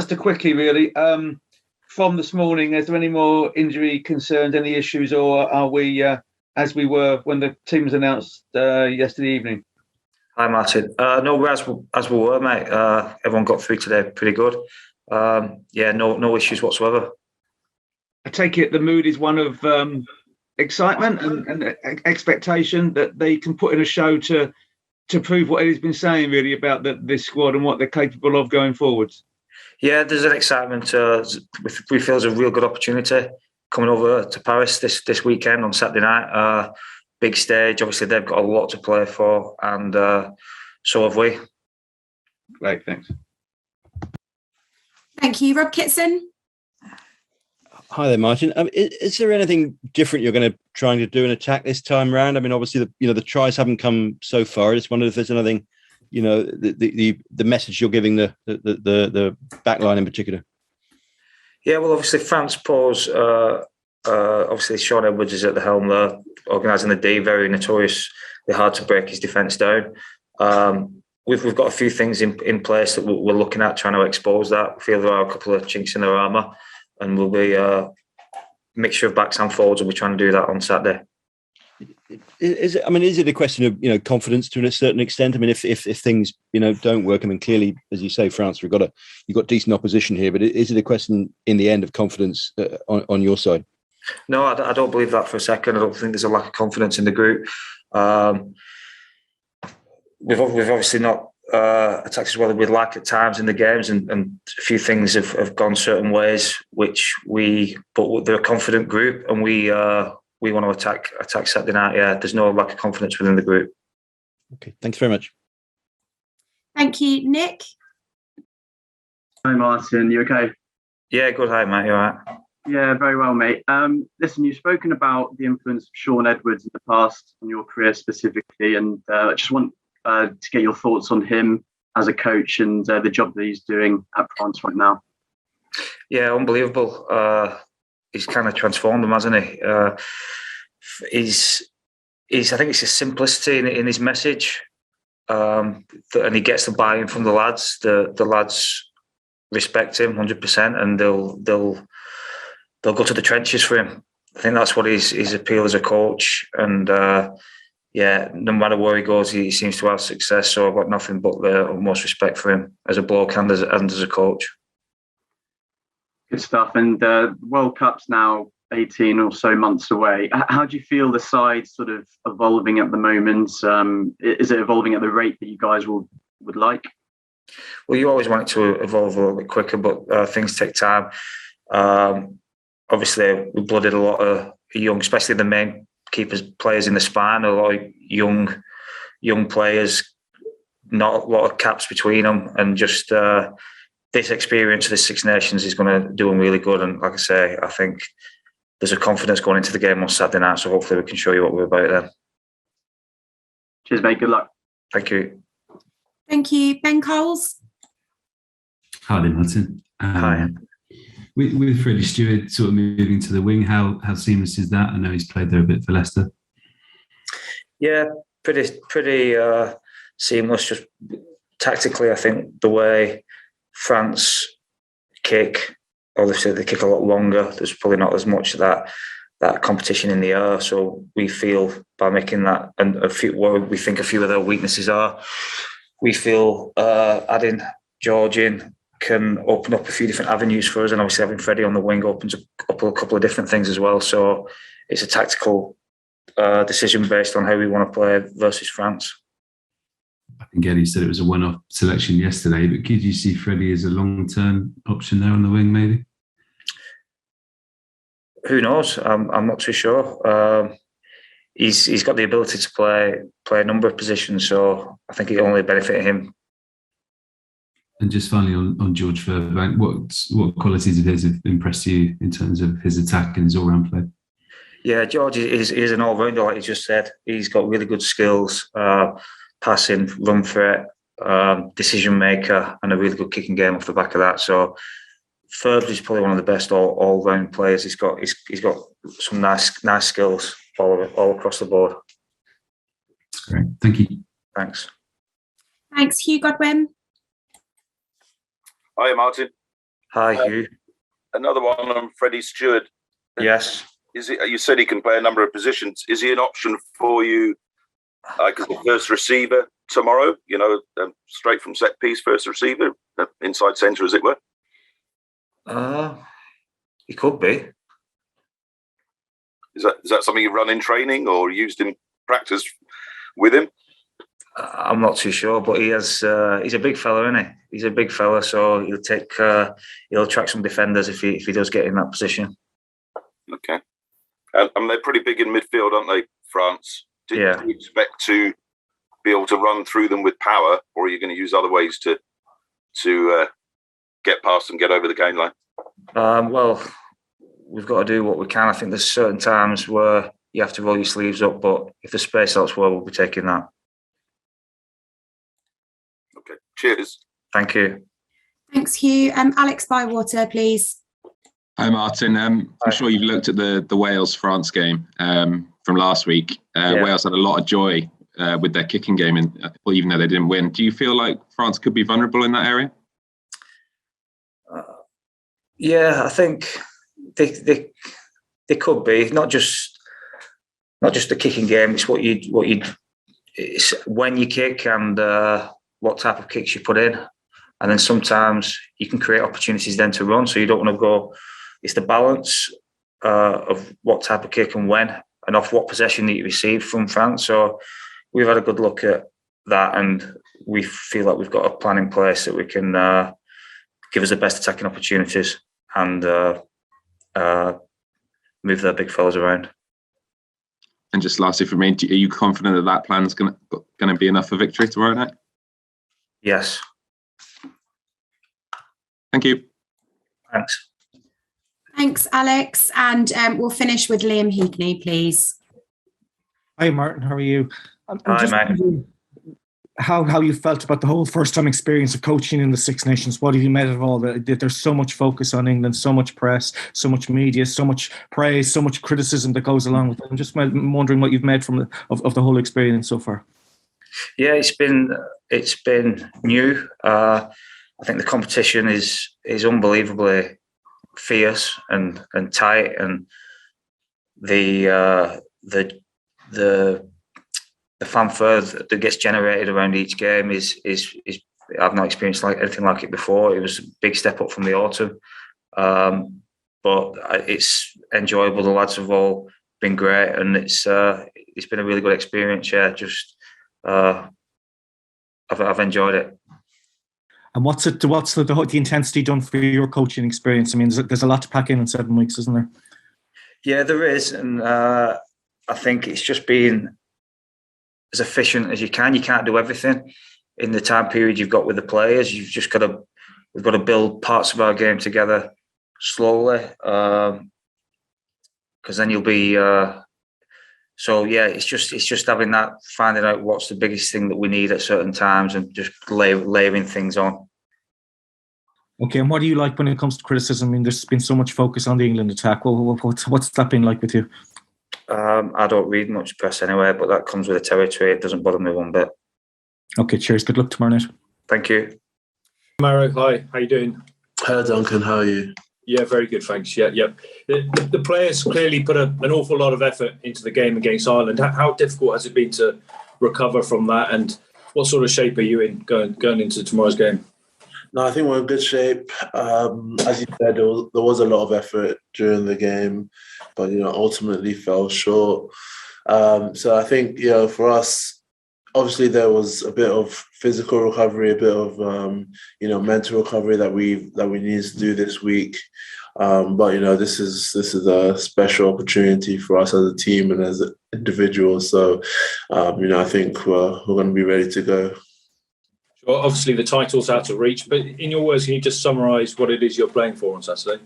just a quickie, really. From this morning, is there any more injury concerns, any issues, or are we as we were when the team was announced yesterday evening? Hi, Martin. No, we're as we were, mate. Everyone got through today pretty good. No issues whatsoever. I take it the mood is one of excitement and expectation that they can put in a show to prove what Eddie's been saying, really, about this squad and what they're capable of going forwards. Yeah, there's an excitement. We feel there's a real good opportunity coming over to Paris this weekend on Saturday night. Big stage. Obviously, they've got a lot to play for, and so have we. Great, thanks. Thank you, Rob Kitson. Hi there, Martin. Is there anything different you're going to try to do in attack this time round? I mean, obviously, the tries haven't come so far. I just wondered if there's anything, the message you're giving the back line in particular. Yeah, well, obviously, France pose. Obviously, Sean Edwards is at the helm there, organising the D. Very notoriously hard to break his defence down. We've got a few things in place that we're looking at, trying to expose that. We feel there are a couple of chinks in their armour, and we'll be a mixture of backs and forwards. We'll be trying to do that on Saturday. Is it a question of confidence to a certain extent? I mean, if things don't work, I mean, clearly, as you say, France, you've got decent opposition here, but is it a question in the end of confidence on your side? No, I don't believe that for a second. I don't think there's a lack of confidence in the group. We've obviously not attacked as well as we'd like at times in the games, and a few things have gone certain ways, but they're a confident group, and we want to attack Saturday night. Yeah, there's no lack of confidence within the group. Okay, thanks very much. Thank you, Nick. Hi, Martin. You okay? Yeah, good. Hi, mate. You all right? Yeah, very well, mate. Listen, you've spoken about the influence of Sean Edwards in the past on your career specifically, and I just want to get your thoughts on him as a coach and the job that he's doing at France right now. Yeah, unbelievable. He's kind of transformed them, hasn't he? I think it's his simplicity in his message, and he gets the buy-in from the lads. The lads respect him 100%, and they'll go to the trenches for him. I think that's what his appeal as a coach, and no matter where he goes, he seems to have success. So I've got nothing but the utmost respect for him as a bloke and as a coach. Good stuff. And World Cup's now 18 or so months away. How do you feel the side sort of evolving at the moment? Is it evolving at the rate that you guys would like? Well, you always want it to evolve a little bit quicker, but things take time. Obviously, we blooded a lot of young, especially the main players in the spine, a lot of young players, not a lot of caps between them, and just this experience of the Six Nations is going to do them really good. And like I say, I think there's a confidence going into the game on Saturday night, so hopefully we can show you what we're about then. Cheers, mate. Good luck. Thank you. Thank you. Ben Coles. Hi there, Martin. Hi. With Freddie Stewart sort of moving to the wing, how seamless is that? I know he's played there a bit for Leicester. Yeah, pretty seamless. Just tactically, I think the way France kick, obviously they kick a lot longer. There's probably not as much of that competition in the air. So we feel by making that, and what we think a few of their weaknesses are, we feel adding George in can open up a few different avenues for us, and obviously having Freddie on the wing opens up a couple of different things as well. So it's a tactical decision based on how we want to play versus France. I think Eddie said it was a one-off selection yesterday, but could you see Freddie as a long-term option there on the wing, maybe? Who knows? I'm not too sure. He's got the ability to play a number of positions, so I think it only benefited him. And just finally on George Furbank, what qualities of his have impressed you in terms of his attack and his all-round play? Yeah, George is an all-rounder, like you just said. He's got really good skills, passing, run threat, decision maker, and a really good kicking game off the back of that. So Furbs is probably one of the best all-round players. He's got some nice skills all across the board. That's great. Thank you. Thanks. Thanks, Hugh Godwin. Hi, Martin. Hi, Hugh. Another one on Freddie Stewart. Yes. Is it? You said he can play a number of positions. Is he an option for you, like as the first receiver tomorrow? Straight from set piece, first receiver, inside centre, as it were. He could be. Is that something you run in training or used in practice with him? I'm not too sure, but he's a big fella, isn't he? He's a big fella, so he'll attract some defenders if he does get in that position. Okay. And they're pretty big in midfield, aren't they, France? Do you expect to be able to run through them with power, or are you going to use other ways to get past and get over the gain line? Well, we've got to do what we can. I think there's certain times where you have to roll your sleeves up, but if the space elsewhere, we'll be taking that. Okay. Cheers. Thank you. Thanks, Hugh. Alex Bywater, please. Hi, Martin. I'm sure you've looked at the Wales-France game from last week. Wales had a lot of joy with their kicking game, and even though they didn't win. Do you feel like France could be vulnerable in that area? I think they could be. Not just the kicking game. It's it's when you kick and what type of kicks you put in, and then sometimes you can create opportunities then to run. So you don't want to go. It's the balance of what type of kick and when, and off what possession that you receive from France. So we've had a good look at that, and we feel like we've got a plan in place that we can give us the best attacking opportunities and move their big fellas around. And just lastly for me, are you confident that plan is going to be enough for victory tomorrow night? Yes. Thank you. Thanks. Thanks, Alex. And we'll finish with Liam Heagney, please. Hi, Martin. How are you? Hi, Martin. How you felt about the whole first-time experience of coaching in the Six Nations? What have you made of all that? There's so much focus on England, so much press, so much media, so much praise, so much criticism that goes along with it. I'm just wondering what you've made from of the whole experience so far. Yeah, it's been new. I think the competition is unbelievably fierce and tight, and the fanfare that gets generated around each game is I've not experienced anything like it before. It was a big step up from the autumn, but it's enjoyable. The lads have all been great, and it's been a really good experience. Yeah, just I've enjoyed it. And what's the intensity done for your coaching experience? I mean, there's a lot to pack in 7 weeks, isn't there? Yeah, there is, and I think it's just being as efficient as you can. You can't do everything in the time period you've got with the players. We've got to build parts of our game together slowly, because then you'll be. It's just having that, finding out what's the biggest thing that we need at certain times, and just layering things on. Okay, and what do you like when it comes to criticism? I mean, there's been so much focus on the England attack. Well, what's that been like with you? I don't read much press anyway, but that comes with the territory. It doesn't bother me one bit. Okay, cheers. Good luck tomorrow night. Thank you. Maro, hi. How you doing? Hello, Duncan. How are you? Yeah, very good, thanks. Yeah. The players clearly put an awful lot of effort into the game against Ireland. How difficult has it been to recover from that, and what sort of shape are you in going into tomorrow's game? No, I think we're in good shape. As you said, there was a lot of effort during the game, but ultimately fell short. So I think for us, obviously there was a bit of physical recovery, a bit of mental recovery that we need to do this week. But this is a special opportunity for us as a team and as individuals. So I think we're going to be ready to go. Well, obviously the title's out of reach, but in your words, can you just summarise what it is you're playing for on Saturday?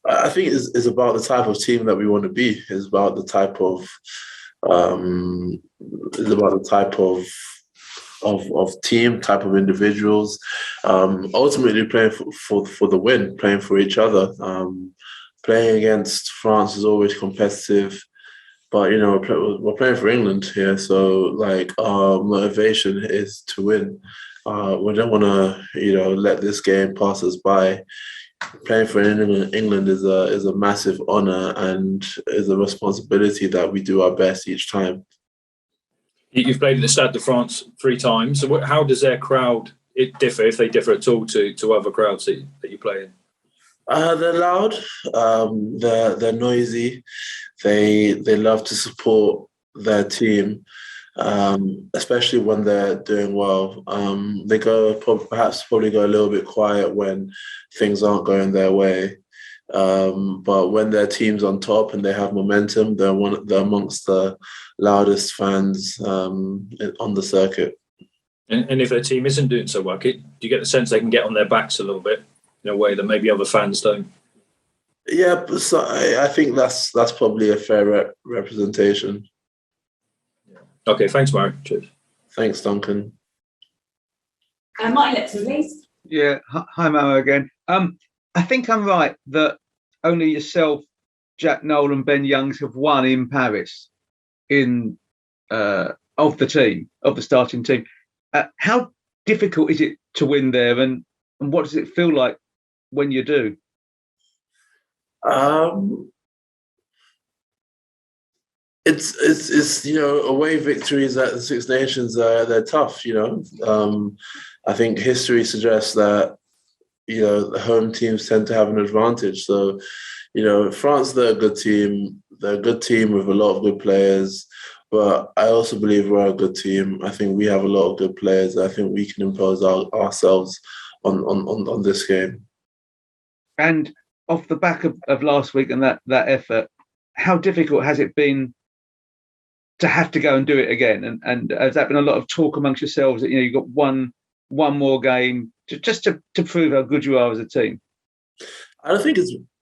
I think it's about the type of team that we want to be. It's about the type of team, type of individuals. Ultimately, playing for the win, playing for each other. Playing against France is always competitive. But, we're playing for England here, so, our motivation is to win. We don't want to, let this game pass us by. Playing for England is a massive honour and is a responsibility that we do our best each time. You've played at the Stade de France 3 times. So how does their crowd differ, if they differ at all, to other crowds that you play in? They're loud. They're noisy. They love to support their team, especially when they're doing well. They probably go a little bit quiet when things aren't going their way. But when their team's on top and they have momentum, they're amongst the loudest fans on the circuit. And if their team isn't doing so well, do you get the sense they can get on their backs a little bit in a way that maybe other fans don't? Yeah, so I think that's probably a fair representation. Okay, thanks, Maro. Cheers. Thanks, Duncan. Martin Gleeson, please. Yeah, hi, Maro again. I think I'm right that only yourself, Jack Noel and Ben Youngs have won in Paris of the starting team. How difficult is it to win there, and what does it feel like when you do? It's away victories at the Six Nations, they're tough. I think history suggests that the home teams tend to have an advantage. So France, they're a good team. They're a good team with a lot of good players. But I also believe we're a good team. I think we have a lot of good players. I think we can impose ourselves on this game. And off the back of last week and that effort, how difficult has it been to have to go and do it again? And has that been a lot of talk amongst yourselves that you've got one more game just to prove how good you are as a team? I don't think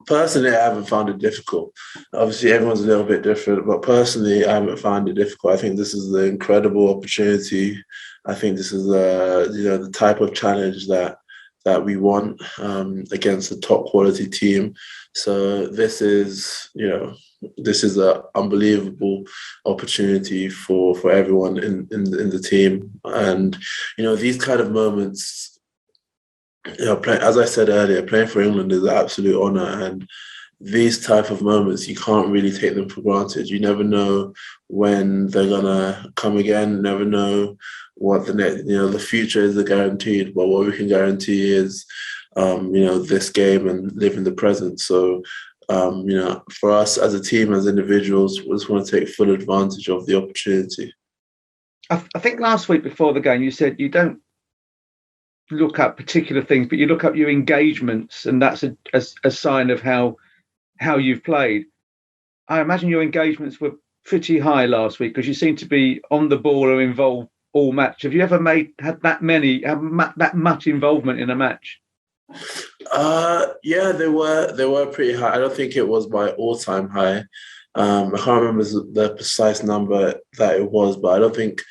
personally, I haven't found it difficult. Obviously, everyone's a little bit different, but personally, I haven't found it difficult. I think this is an incredible opportunity. I think this is the type of challenge that we want against a top quality team. So this is an unbelievable opportunity for everyone in the team. And these kind of moments, as I said earlier, playing for England is an absolute honour, and these type of moments, you can't really take them for granted. You never know when they're gonna come again. Never know what the next. The future is guaranteed, but what we can guarantee is, this game and live in the present. So, for us as a team, as individuals, we just want to take full advantage of the opportunity. I think last week before the game, you said you don't look up particular things, but you look up your engagements, and that's a sign of how you've played. I imagine your engagements were pretty high last week because you seem to be on the ball or involved all match. Have you ever had that much involvement in a match? Yeah, they were pretty high. I don't think it was my all-time high. I can't remember the precise number that it was, but I don't think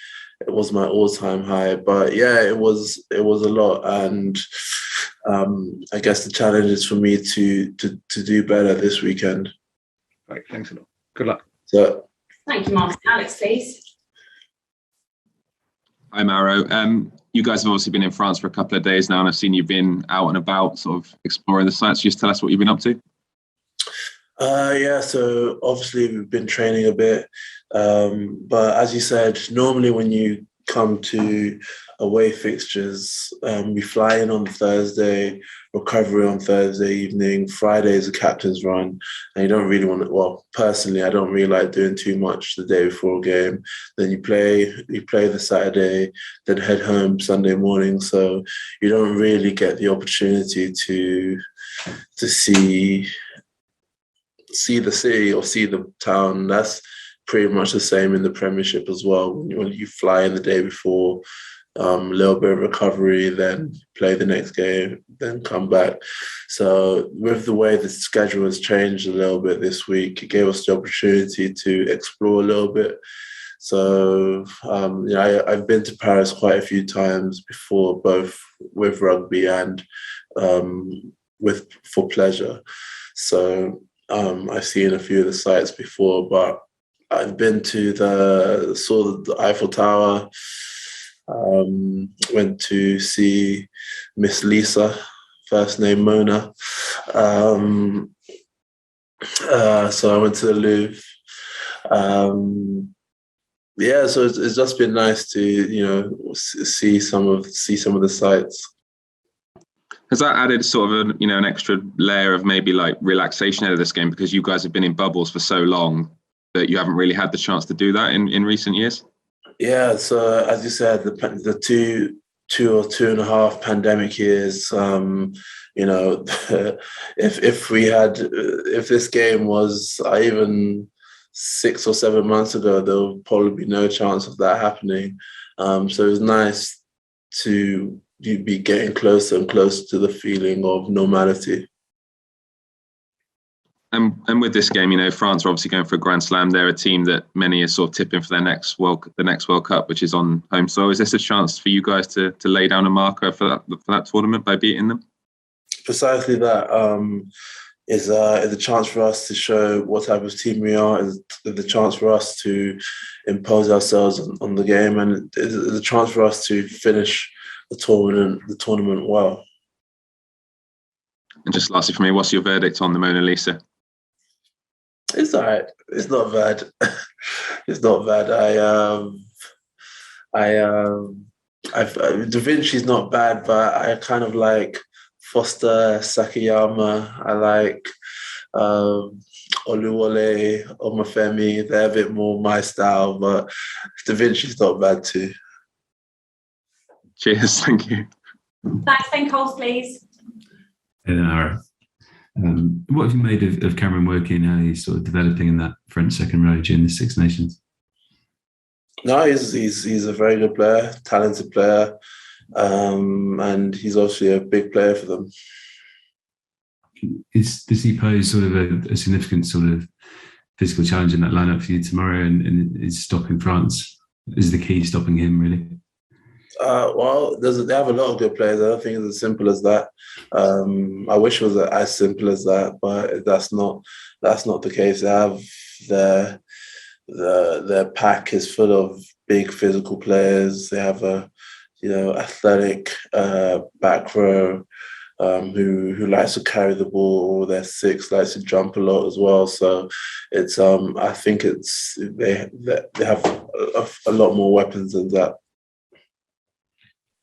it was my all-time high. But yeah, it was a lot, and I guess the challenge is for me to do better this weekend. Right, thanks a lot. Good luck. So, thank you, Martin. Alex, please. Hi, Maro. You guys have obviously been in France for a couple of days now, and I've seen you've been out and about, sort of exploring the sites. Just tell us what you've been up to. Yeah, so obviously we've been training a bit, but as you said, normally when you come to away fixtures, we fly in on Thursday, recovery on Thursday evening. Friday is a captain's run, and you don't really want to. Well, personally, I don't really like doing too much the day before a game. Then you play the Saturday, then head home Sunday morning. So you don't really get the opportunity to see the city or see the town. That's pretty much the same in the Premiership as well. When you fly in the day before, a little bit of recovery, then play the next game, then come back. So with the way the schedule has changed a little bit this week, it gave us the opportunity to explore a little bit. So I've been to Paris quite a few times before, both with rugby and for pleasure. So I've seen a few of the sites before, but I've been to saw the Eiffel Tower. Went to see Miss Lisa, first name Mona. So I went to the Louvre. So it's just been nice to see some of the sights. Has that added sort of an extra layer of maybe like relaxation out of this game, because you guys have been in bubbles for so long that you haven't really had the chance to do that in recent years? Yeah, so as you said, the two or 2.5 pandemic years, if this game was even 6 or 7 months ago, there would probably be no chance of that happening. So it was nice to be getting closer and closer to the feeling of normality. And with this game, France are obviously going for a Grand Slam. They're a team that many are sort of tipping for the next World Cup, which is on home soil. Is this a chance for you guys to lay down a marker for that tournament by beating them? Precisely that. Is a chance for us to show what type of team we are. Is the chance for us to impose ourselves on the game, and is a chance for us to finish the tournament well. And just lastly for me, what's your verdict on the Mona Lisa? It's all right. It's not bad. It's not bad. Da Vinci's not bad, but I kind of like Foster Sakayama. I like Oluwole, Omafemi. They're a bit more my style, but Da Vinci's not bad too. Cheers. Thank you. Thanks. Ben Coles, please. Hey there, Maro. What have you made of Cameron Woking, how he's sort of developing in that French second row during the Six Nations? No, he's a very good player, talented player, and he's obviously a big player for them. Does he pose sort of a significant sort of physical challenge in that lineup for you tomorrow, and is stopping France? Is the key stopping him, really? Well, they have a lot of good players. I don't think it's as simple as that. I wish it was as simple as that, but that's not the case. They have their pack is full of big physical players. They have a athletic back row who likes to carry the ball. Their six likes to jump a lot as well. So it's I think they have a lot more weapons than that.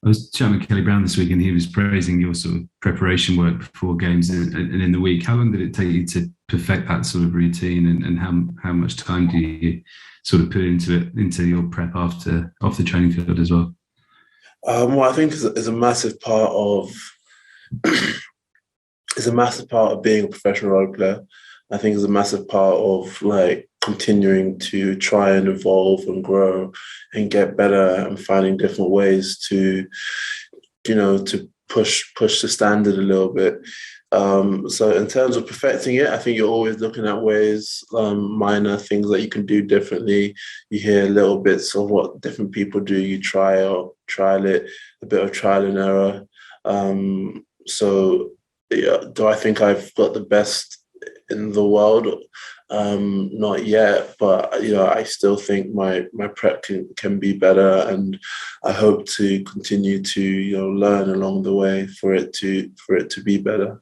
I was chatting with Kelly Brown this week, and he was praising your sort of preparation work before games and in the week. How long did it take you to perfect that sort of routine, and how much time do you sort of put into your prep off the training field as well? Well, I think it's a massive part of being a professional rugby player. I think it's a massive part of continuing to try and evolve and grow and get better and finding different ways to push the standard a little bit. So in terms of perfecting it, I think you're always looking at ways, minor things that you can do differently. You hear little bits of what different people do. You trial it, a bit of trial and error. So do I think I've got the best in the world? Not yet, but I still think my prep can be better, and I hope to continue to learn along the way for it to be better.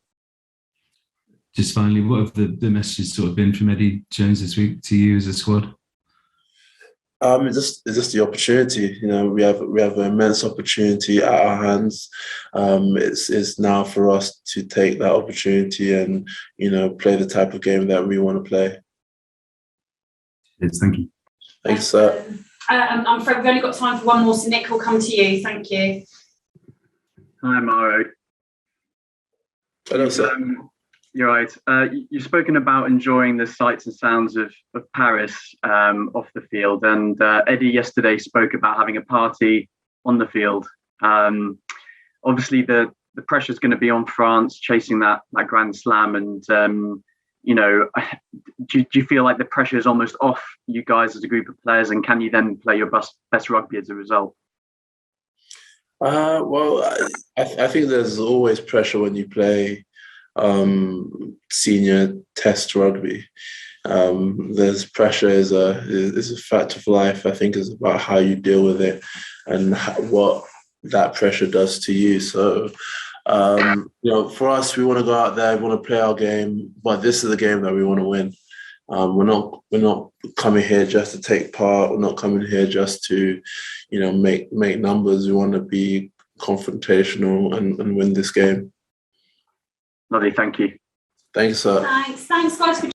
Just finally, what have the messages sort of been from Eddie Jones this week to you as a squad? It's just the opportunity. We have an immense opportunity at our hands. It's now for us to take that opportunity and play the type of game that we want to play. Yes, thank you. Thanks, sir. I'm afraid we've only got time for one more, so Nick will come to you. Thank you. Hi, Maro. Hello, sir. You're right. You've spoken about enjoying the sights and sounds of Paris off the field, and Eddie yesterday spoke about having a party on the field. Obviously, the pressure is going to be on France chasing that Grand Slam, and do you feel like the pressure is almost off you guys as a group of players, and can you then play your best rugby as a result? Well, I think there's always pressure when you play senior test rugby. There's pressure is a fact of life. I think it's about how you deal with it. and what that pressure does to you. So, for us, we want to go out there, we want to play our game, but this is the game that we want to win. We're not coming here just to take part. We're not coming here just to, make numbers. We want to be confrontational and win this game. Lovely, thank you. Thanks, sir. Thanks, guys.